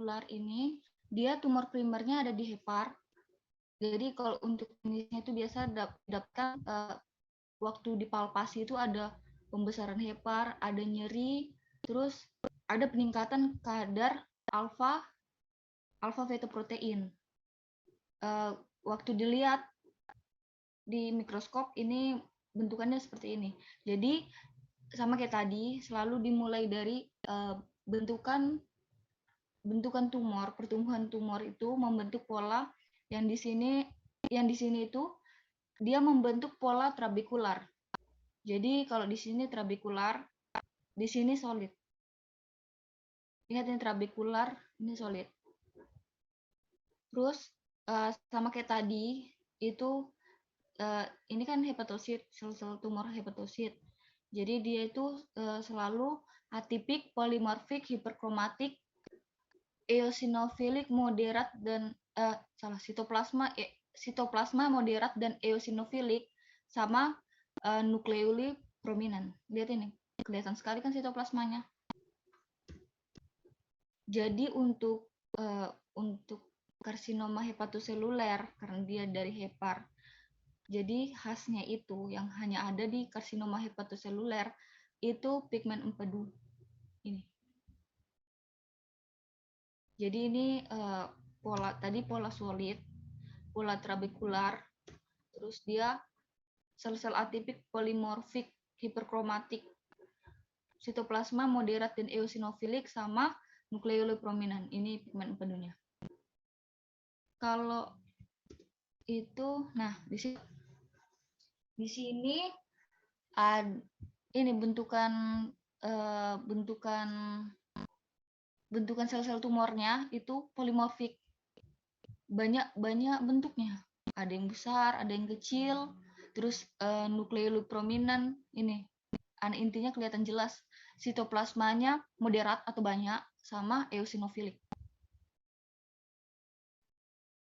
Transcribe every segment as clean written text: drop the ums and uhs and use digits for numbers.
trabekular ini dia tumor primernya ada di hepar. Jadi kalau untuk jenisnya itu biasa dapatkan waktu dipalpasi itu ada pembesaran hepar, ada nyeri, terus ada peningkatan kadar alfa fetoprotein. Waktu dilihat di mikroskop ini bentukannya seperti ini. Jadi sama kayak tadi, selalu dimulai dari bentukan tumor, pertumbuhan tumor itu membentuk pola yang di sini itu dia membentuk pola trabekular. Jadi kalau di sini trabekular, di sini solid. Ingat ini trabekular, ini solid. Terus sama kayak tadi itu ini kan hepatosit, sel-sel tumor hepatosit. Jadi dia itu selalu atipik, polimorfik, hiperkromatik, eosinofilik moderat dan sitoplasma moderat dan eosinofilik sama nukleoli prominent. Lihat ini, kelihatan sekali kan sitoplasmanya. Jadi untuk karsinoma hepatoseluler karena dia dari hepar. Jadi khasnya itu yang hanya ada di karsinoma hepatoseluler itu pigmen empedu ini. Jadi ini pola solid, pola trabekular, terus dia sel-sel atipik polimorfik, hiperkromatik, sitoplasma moderat dan eosinofilik sama nukleoli prominent. Ini pigmen empedunya. Kalau itu, nah di sini ada ini bentukan sel-sel tumornya itu polimorfik, banyak bentuknya, ada yang besar, ada yang kecil, terus nukleoli prominent ini intinya kelihatan jelas, sitoplasmanya moderat atau banyak sama eosinofilik.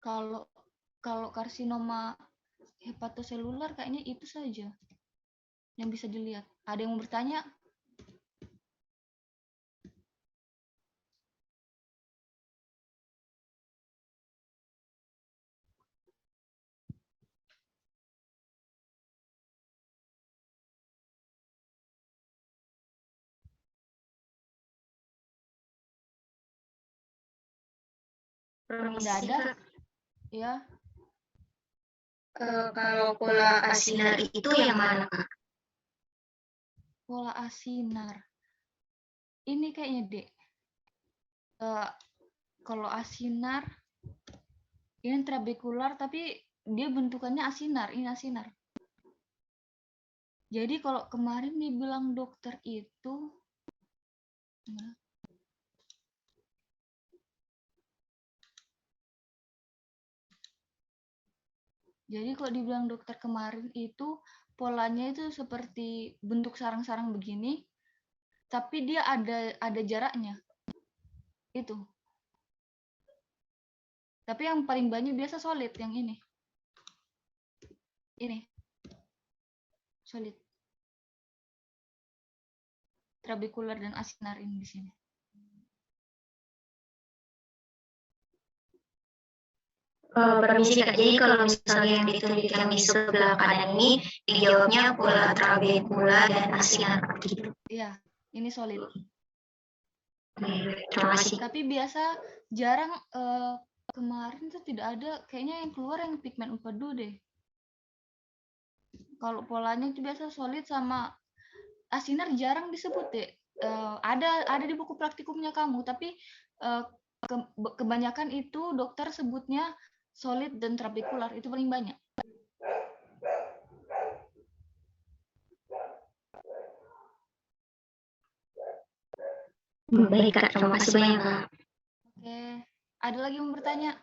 Kalau karsinoma hepatoseluler kayaknya itu saja yang bisa dilihat. Ada yang mau bertanya? Permisi, Tidak ada? Kak. Ya. Kalau pola asinar itu yang mana, Kak? Pola asinar. Ini kayaknya, Dek. Kalau asinar, ini trabekular, tapi dia bentukannya asinar. Ini asinar. Jadi kalau kemarin dibilang dokter itu, jadi kalau dibilang dokter kemarin itu polanya itu seperti bentuk sarang-sarang begini, tapi dia ada jaraknya. Itu. Tapi yang paling banyak biasa solid yang ini. Ini. Solid. Trabekular dan asinar ini di sini. Permisi, Kak. Jadi kalau misalnya yang ditunjukkan di sebelah kanan ini dijawabnya pola trabekula dan asinar gitu. Iya, ini solid. Terima kasih. Tapi biasa jarang kemarin tuh tidak ada, kayaknya yang keluar yang pigmen empedu deh. Kalau polanya itu biasa solid sama asinar jarang disebut deh. Ada di buku praktikumnya kamu, tapi kebanyakan itu dokter sebutnya solid dan trabekular, itu paling banyak. Baik, Kak. Terima kasih banyak, Kak. Oke, ada lagi yang mau bertanya?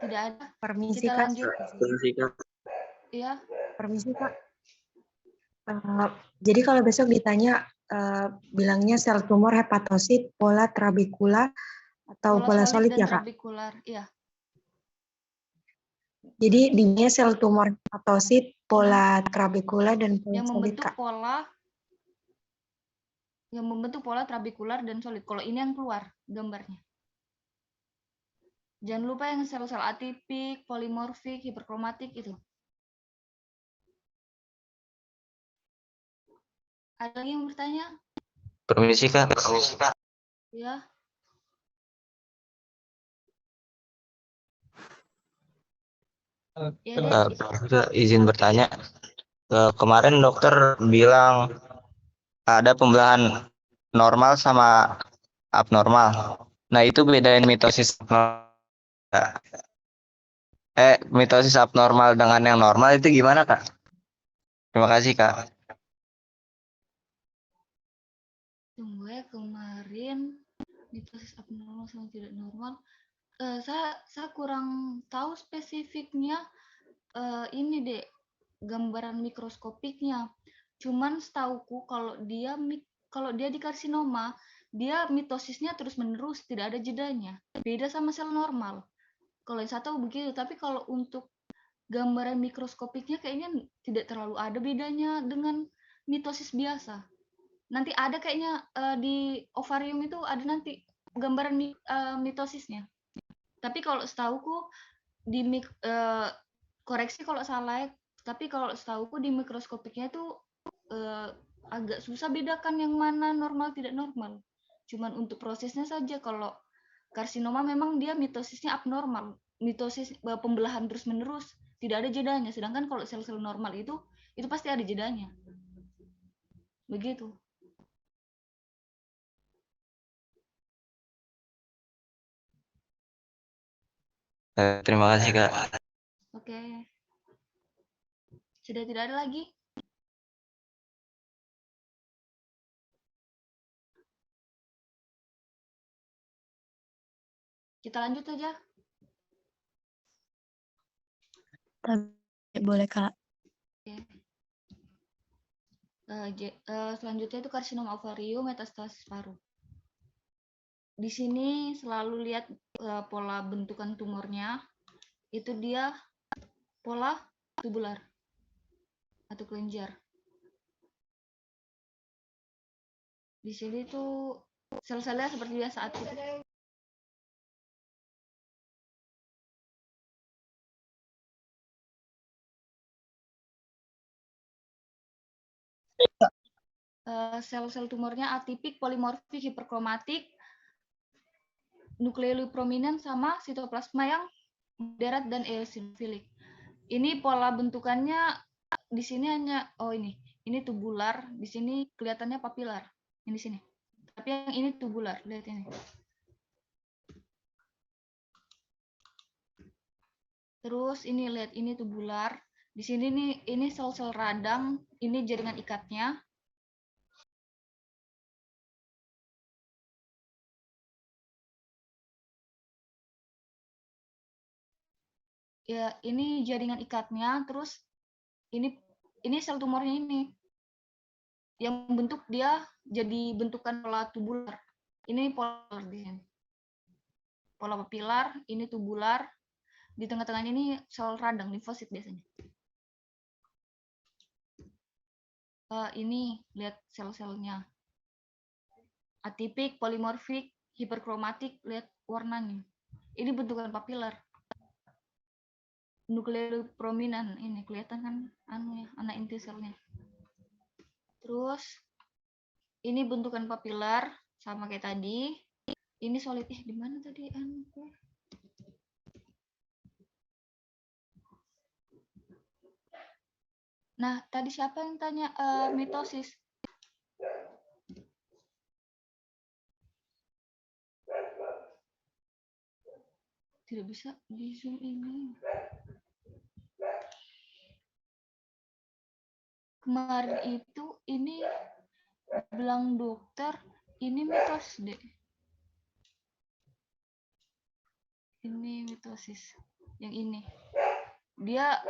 Tidak ada. Permisi, Kita Kak. lanjut. Permisi, Kak. Iya. Permisi, Kak. Jadi kalau besok ditanya bilangnya sel tumor hepatosit pola trabekula atau pola solid ya, Kak? Trabekular, iya. Jadi dinya sel tumor hepatosit, pola trabekula dan pola Yang solid, membentuk Kak. pola trabekular dan solid. Kalau ini yang keluar gambarnya. Jangan lupa yang sel-sel atipik, polimorfik, hiperkromatik itu. Ada lagi yang bertanya? Permisi Kak. Ya. Ya, Dek. Izin bertanya. Kemarin dokter bilang ada pembelahan normal sama abnormal. Nah, itu bedain mitosis mitosis abnormal dengan yang normal itu gimana, Kak? Terima kasih, Kak. Tunggu ya, kemarin mitosis abnormal sama tidak normal. Saya kurang tahu spesifiknya ini deh gambaran mikroskopiknya. Cuman setauku kalau dia di karsinoma, dia mitosisnya terus menerus, tidak ada jedanya. Beda sama sel normal. Kalau yang saya tahu begitu, tapi kalau untuk gambaran mikroskopiknya kayaknya tidak terlalu ada bedanya dengan mitosis biasa. Nanti ada kayaknya di ovarium itu ada nanti gambaran mitosisnya. Tapi kalau setahuku di koreksi kalau salah, tapi kalau setahuku di mikroskopiknya itu agak susah bedakan yang mana normal tidak normal. Cuman untuk prosesnya saja. Kalau karsinoma memang dia mitosisnya abnormal, mitosis pembelahan terus menerus, tidak ada jedanya. Sedangkan kalau sel-sel normal itu pasti ada jedanya. Begitu. Terima kasih, Kak. Oke. Sudah tidak ada lagi? Kita lanjut saja. Boleh, Kak. Oke. Selanjutnya itu karsinoma ovarium metastasis paru. Di sini selalu lihat pola bentukan tumornya. Itu dia pola tubular atau kelenjar. Di sini tuh sel-selnya seperti biasa aktif. Sel-sel tumornya atipik, polimorfik, hiperkromatik, nukleoli prominent sama sitoplasma yang moderat dan eosinofilik. Ini pola bentukannya di sini hanya ini tubular, di sini kelihatannya papilar. Ini sini. Tapi yang ini tubular, lihat ini. Terus ini lihat ini tubular. Di sini nih ini sel-sel radang, ini jaringan ikatnya. Ya, ini jaringan ikatnya, terus ini sel tumornya ini. Yang bentuk dia jadi bentukan pola tubular. Ini pola di sini. Pola papilar, ini tubular. Di tengah-tengahnya ini sel radang, limfosit biasanya. Ini lihat sel-selnya. Atipik, polimorfik, hiperkromatik, lihat warnanya. Ini bentukan papilar. Nukleoli prominent ini kelihatan kan anak inti selnya. Terus ini bentukan papilar sama kayak tadi. Ini solid. Di mana tadi Nah, tadi siapa yang tanya mitosis? Tidak bisa di zoom ini. Kemarin itu ini bilang dokter ini mitos deh. Ini mitosis yang ini. Dia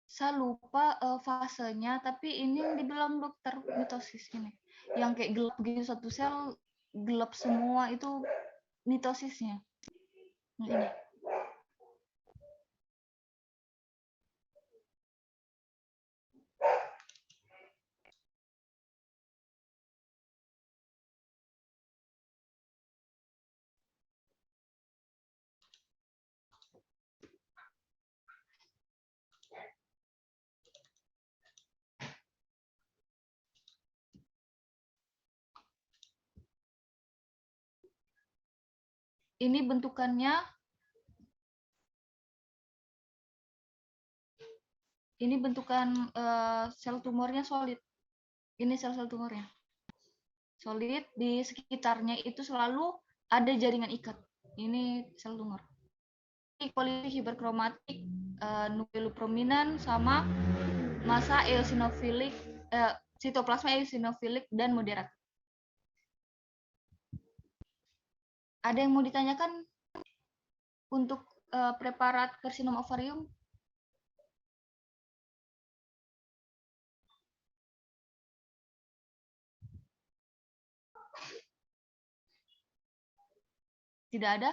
saya lupa fasenya, tapi ini yang dibilang dokter mitosis ini. Yang kayak gelap gitu, satu sel gelap semua itu mitosisnya. Nah, ini. Ini bentukannya, ini bentukan sel tumornya solid. Ini sel-sel tumornya. Solid, di sekitarnya itu selalu ada jaringan ikat. Ini sel tumor. Kualitas hiperkromatik, nukleoprominan, sama massa eosinofilik, sitoplasma eosinofilik dan moderat. Ada yang mau ditanyakan untuk preparat karsinom ovarium? Tidak ada?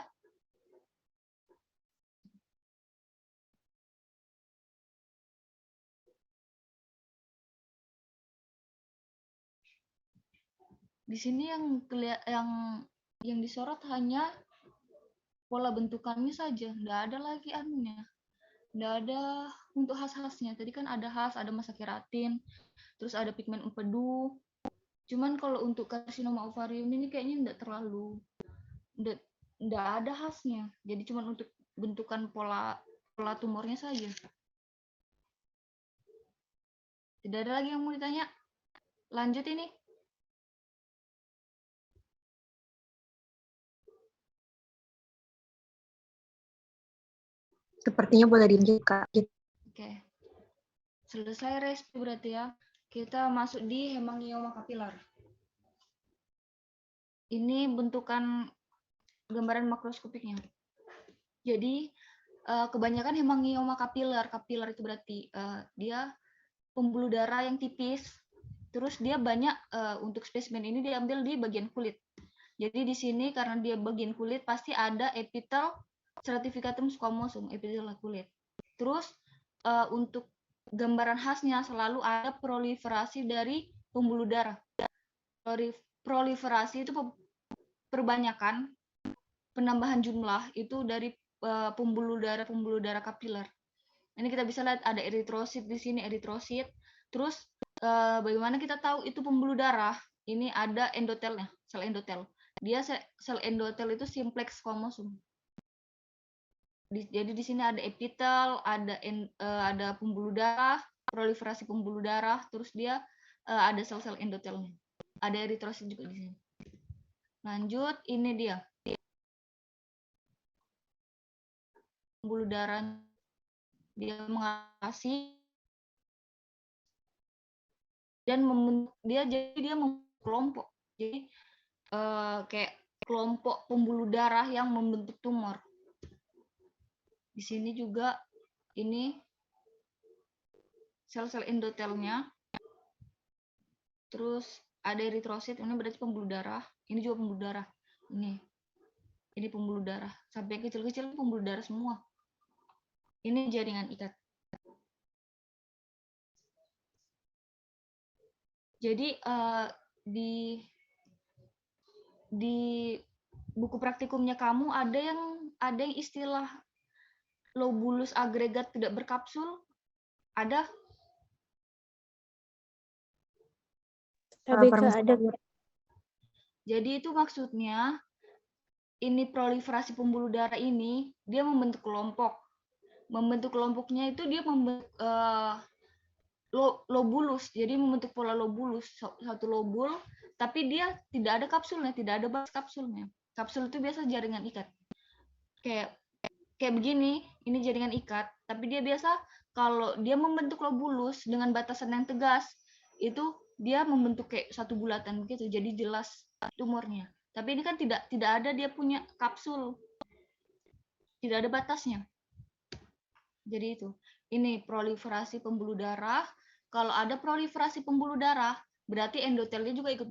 Di sini yang disorot hanya pola bentukannya saja, nggak ada lagi anunya, nggak ada untuk khas-khasnya. Tadi kan ada khas, ada massa keratin, terus ada pigmen empedu. Cuman kalau untuk karsinoma ovarium ini kayaknya nggak terlalu, nggak ada khasnya. Jadi cuma untuk bentukan pola tumornya saja. Tidak ada lagi yang mau ditanya? Lanjut ini. Sepertinya boleh dilanjut, Kak. Oke. Selesai respi berarti ya. Kita masuk di hemangioma kapilar. Ini bentukan gambaran makroskopiknya. Jadi kebanyakan hemangioma kapilar. Kapilar itu berarti dia pembuluh darah yang tipis. Terus dia banyak untuk spesimen ini diambil di bagian kulit. Jadi di sini karena dia bagian kulit pasti ada epitel stratificatum squamosum, epitel kulit. Terus untuk gambaran khasnya selalu ada proliferasi dari pembuluh darah. Proliferasi itu perbanyakan, penambahan jumlah itu dari pembuluh darah kapiler. Ini kita bisa lihat ada eritrosit di sini, eritrosit. Terus bagaimana kita tahu itu pembuluh darah? Ini ada endotelnya, sel endotel. Dia sel endotel itu simplex squamosum. Jadi di sini ada epitel, ada pembuluh darah, proliferasi pembuluh darah, terus dia ada sel-sel endotelnya. Ada eritrosit juga di sini. Lanjut, ini dia. Pembuluh darah dia mengatasi dan dia membentuk kelompok. Jadi kayak kelompok pembuluh darah yang membentuk tumor. Di sini juga ini sel-sel endotelnya. Terus ada eritrosit, ini berarti pembuluh darah. Ini juga pembuluh darah. Ini pembuluh darah. Sampai kecil-kecil pembuluh darah semua. Ini jaringan ikat. Jadi di buku praktikumnya kamu ada yang istilah lobulus agregat tidak berkapsul? Ada? Ada. Jadi itu maksudnya ini proliferasi pembuluh darah ini dia membentuk kelompok. Membentuk kelompoknya itu dia membentuk lobulus. Jadi membentuk pola lobulus, satu lobul, tapi dia tidak ada kapsulnya, tidak ada batas kapsulnya. Kapsul itu biasa jaringan ikat. Kayak begini, ini jaringan ikat, tapi dia biasa kalau dia membentuk lobulus dengan batasan yang tegas, itu dia membentuk kayak satu bulatan begitu, jadi jelas tumornya. Tapi ini kan tidak ada dia punya kapsul, tidak ada batasnya. Jadi itu, ini proliferasi pembuluh darah. Kalau ada proliferasi pembuluh darah, berarti endotelnya juga ikut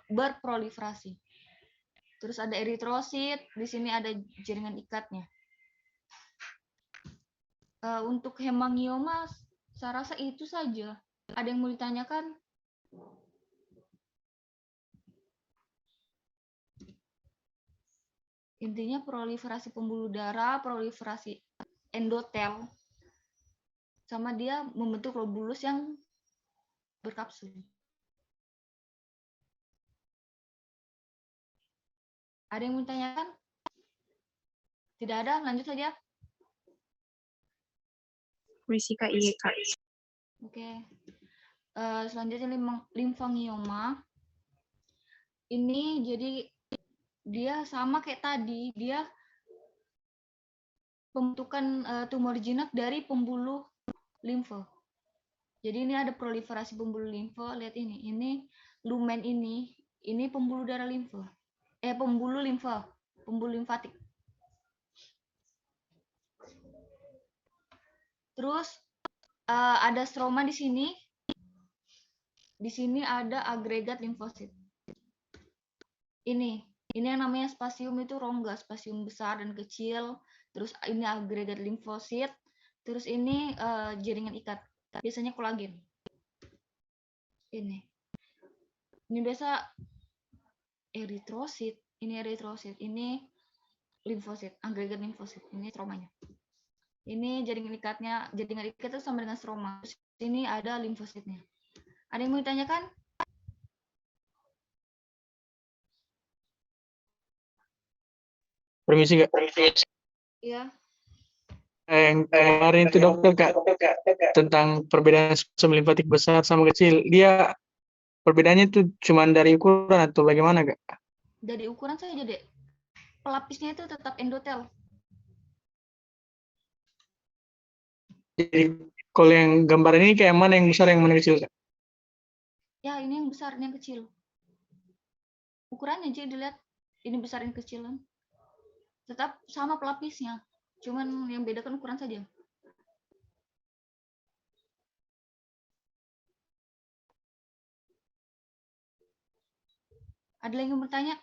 berproliferasi. Terus ada eritrosit, di sini ada jaringan ikatnya. Untuk hemangioma, saya rasa itu saja. Ada yang mau ditanyakan? Intinya proliferasi pembuluh darah, proliferasi endotel, sama dia membentuk globulus yang berkapsul. Ada yang mau ditanyakan? Tidak ada, lanjut saja. Permisi Kak, iya Kak. Oke. Selanjutnya limfangioma. Ini jadi dia sama kayak tadi, dia pembentukan tumor jinak dari pembuluh limfe. Jadi ini ada proliferasi pembuluh limfe. Lihat ini lumen ini pembuluh darah limfe. Pembuluh limfe, pembuluh limfatik. Terus ada stroma di sini. Di sini ada agregat limfosit. Ini yang namanya spasium itu rongga, spasium besar dan kecil. Terus ini agregat limfosit. Terus ini jaringan ikat. Biasanya kolagen. Ini biasa eritrosit. Ini eritrosit. Ini limfosit, agregat limfosit. Ini stromanya. Ini jaringan ikatnya, jaringan ikat itu sama dengan stroma. Terus ini ada limfositnya. Ada yang mau ditanyakan? Permisi Kak. Iya. Yang kemarin itu dokter Kak, tentang perbedaan spasium limfatik besar sama kecil. Dia perbedaannya itu cuma dari ukuran atau bagaimana Kak? Dari ukuran saja, Dek. Pelapisnya itu tetap endotel. Jadi kalau yang gambar ini kayak mana yang besar, yang mana kecil Kak? Ya, ini yang besar, ini yang kecil. Ukurannya aja dilihat. Ini besar, ini kecilan. Tetap sama pelapisnya. Cuman yang beda kan ukuran saja. Ada lagi yang bertanya?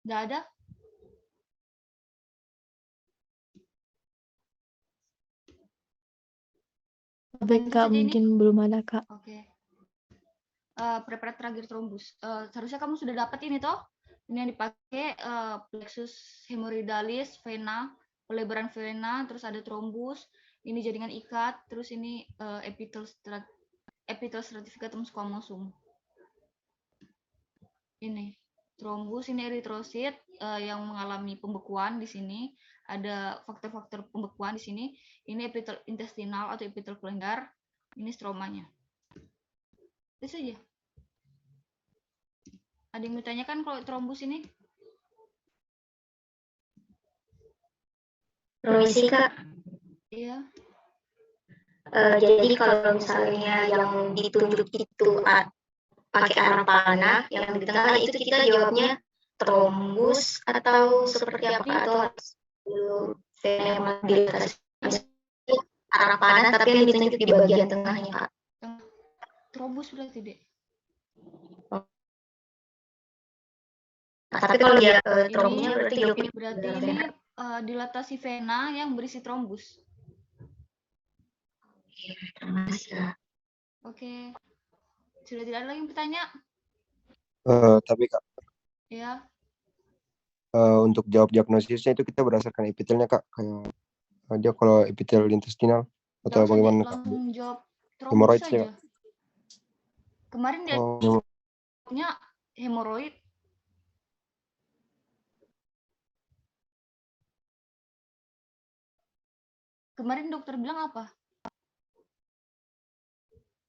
Nggak ada? Baik Kak, mungkin belum ada Kak. Oke. Preparat terakhir trombus. Seharusnya kamu sudah dapat ini toh. Ini yang dipakai plexus hemorrhoidalis, vena, pelebaran vena, terus ada trombus, ini jaringan ikat, terus ini epitel stratificatum squamosum. Ini trombus, ini eritrosit yang mengalami pembekuan di sini. Ada faktor-faktor pembekuan di sini. Ini epitel intestinal atau epitel kelenggar. Ini stromanya. Itu saja. Ada yang ditanyakan kalau trombus ini? Permisi Kak. Iya. Jadi kalau misalnya yang ditunjuk itu pakai arah panah, yang di tengah itu kita jawabnya trombus atau seperti apa Kak? Atau harus dulu venomobilitas arah panah tapi yang ditunjuk di bagian tengahnya Kak? Trombus berarti, Dek. Tapi kalau dia trombusnya berarti jawabnya Berarti ini dilatasi vena yang berisi trombus. Terima kasih Kak. Oke. Sudah tidak ada lagi yang bertanya? Tapi Kak, Ya. untuk jawab diagnosisnya itu kita berdasarkan epitelnya Kak, kayak dia kalau epitel intestinal atau Langsung bagaimana Kak? langsung jawab trombus Hemoroid saja. Kak? Kemarin dia Oh, jawabnya hemoroid. Kemarin dokter bilang apa?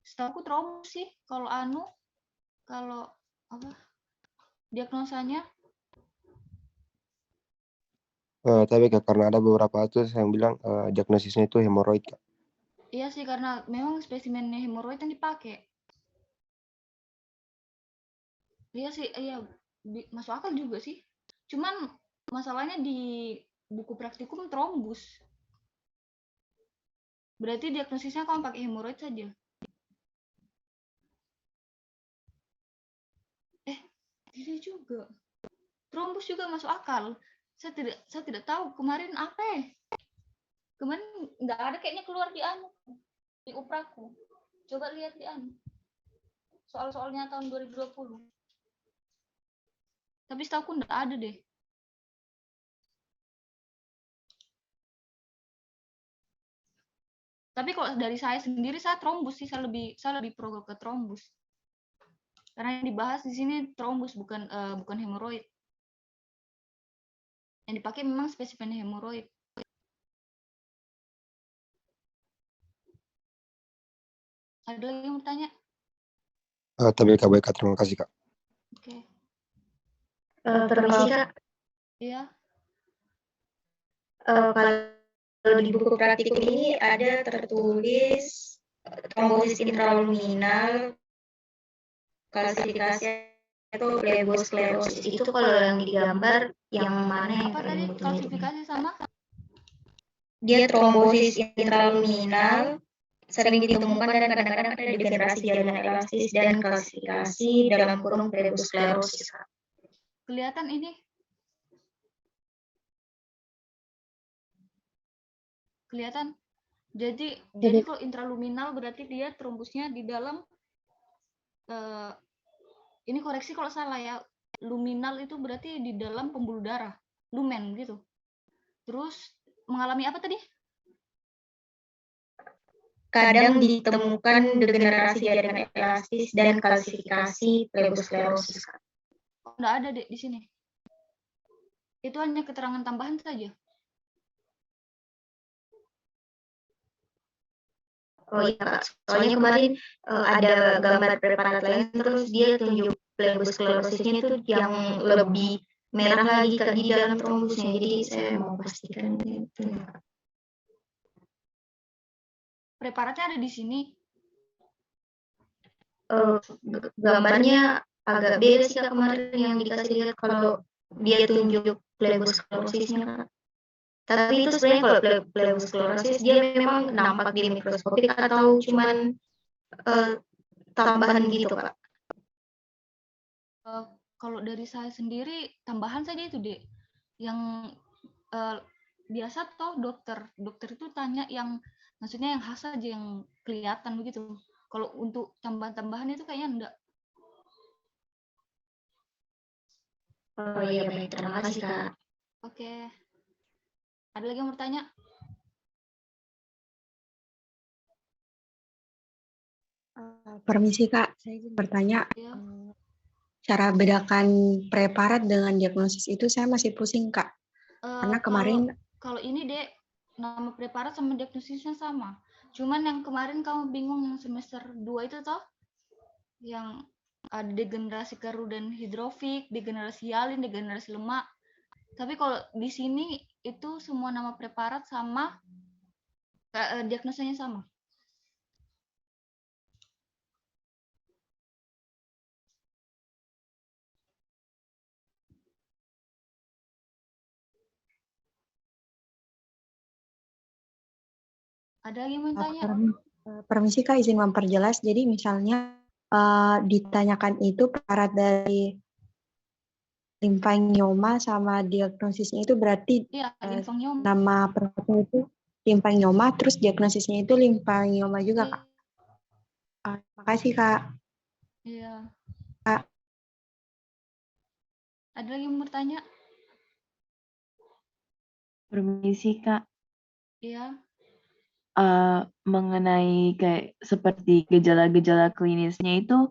Setahu aku trombus sih. Kalau apa? Diagnosanya? tapi Kak, karena ada beberapa kasus yang bilang diagnosisnya itu hemoroid Kak. Iya sih, karena memang spesimennya hemoroid yang dipakai. Iya sih, iya masuk akal juga sih. Cuman masalahnya di buku praktikum trombus. Berarti diagnosisnya kamu pakai hemoroid saja. Tidak juga. Trombus juga masuk akal. Saya tidak tahu kemarin apa ya. Kemarin nggak ada kayaknya keluar di upraku. Coba lihat di soal-soalnya tahun 2020. Tapi setahu nggak ada deh. Tapi kalau dari saya sendiri, saya trombus sih, saya lebih pro ke trombus. Karena yang dibahas di sini trombus, bukan hemoroid. Yang dipakai memang spesimen hemoroid. Ada lagi yang bertanya? Tapi Kak, baik Kak, terima kasih Kak. Oke. Permisi Kak, Iya. kalau di buku praktikum ini ada tertulis trombosis intraluminal, klasifikasi atau plebosklerosis. Itu kalau yang digambar yang mana yang Apa paling tadi butuh? klasifikasi sama? Dia trombosis intraluminal sering ditemukan dan kadang-kadang ada degenerasi jaringan elastis dan klasifikasi dalam kurung plebosklerosis. Kelihatan ini? Kelihatan? Jadi kalau intraluminal berarti dia trombusnya di dalam ini koreksi kalau salah ya. Luminal itu berarti di dalam pembuluh darah, lumen gitu. Terus mengalami apa tadi? Kadang ditemukan degenerasi jaringan elastis dan klasifikasi plebosklerosis. Nggak ada deh di sini. Itu hanya keterangan tambahan saja. Oh iya Kak, soalnya kemarin ada gambar preparat lain terus dia tunjuk plebosklerosisnya itu yang lebih merah lagi Kak di dalam trombusnya. Jadi saya mau pastikan itu. Preparatnya ada di sini. Gambarnya agak beda sih Kak kemarin yang dikasih lihat kalau dia tunjuk plebosklerosisnya Kak. Tapi itu sebenarnya kalau plebosklerosis dia memang nampak di mikroskopik atau cuman tambahan gitu Kak? Kalau dari saya sendiri tambahan saja itu deh. Yang biasa toh dokter itu tanya yang maksudnya yang khas aja yang kelihatan begitu. Kalau untuk tambahan-tambahan itu kayaknya enggak. Oh iya baik, terima kasih Kak. Oke. Ada lagi yang bertanya? Permisi Kak, saya izin bertanya. Ya. Cara bedakan preparat dengan diagnosis itu saya masih pusing Kak. Karena kemarin kalau ini Dek, nama preparat sama diagnosisnya sama. Cuman yang kemarin kamu bingung yang semester 2 itu toh? Yang ada degenerasi keru dan hidrofik, degenerasi hialin, degenerasi lemak. Tapi kalau di sini itu semua nama preparat sama diagnosanya sama. Ada lagi yang mau tanya? Permisi Kak, izin memperjelas. Jadi misalnya ditanyakan itu preparat dari limfangioma sama diagnosisnya itu berarti Iya, limfangioma. nama preparatnya itu limfangioma, terus diagnosisnya itu limfangioma juga Kak. Terima kasih Kak. Iya. Kak. Ada lagi yang mau bertanya? Permisi Kak, Iya. mengenai kayak seperti gejala-gejala klinisnya itu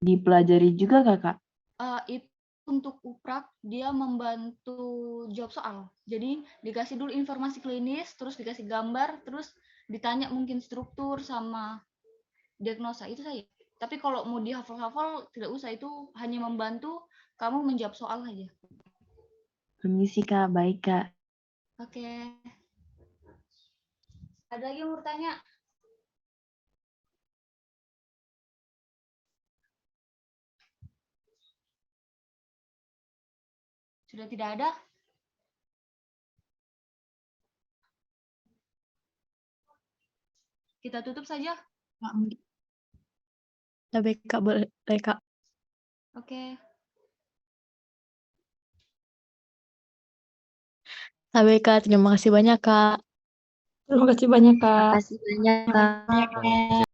dipelajari juga Kak? Itu untuk uprak dia membantu jawab soal. Jadi dikasih dulu informasi klinis, terus dikasih gambar, terus ditanya mungkin struktur sama diagnosa itu saja. Tapi kalau mau dihafal-hafal tidak usah, itu hanya membantu kamu menjawab soal saja. Permisi Kak, baik Kak. Oke. Ada lagi yang mau bertanya? Sudah tidak ada? Kita tutup saja. Udah baik Kak, boleh Kak. Oke. Baik, Kak. Terima kasih banyak, Kak. Terima kasih banyak, Kak. Makasih banyak, Kak.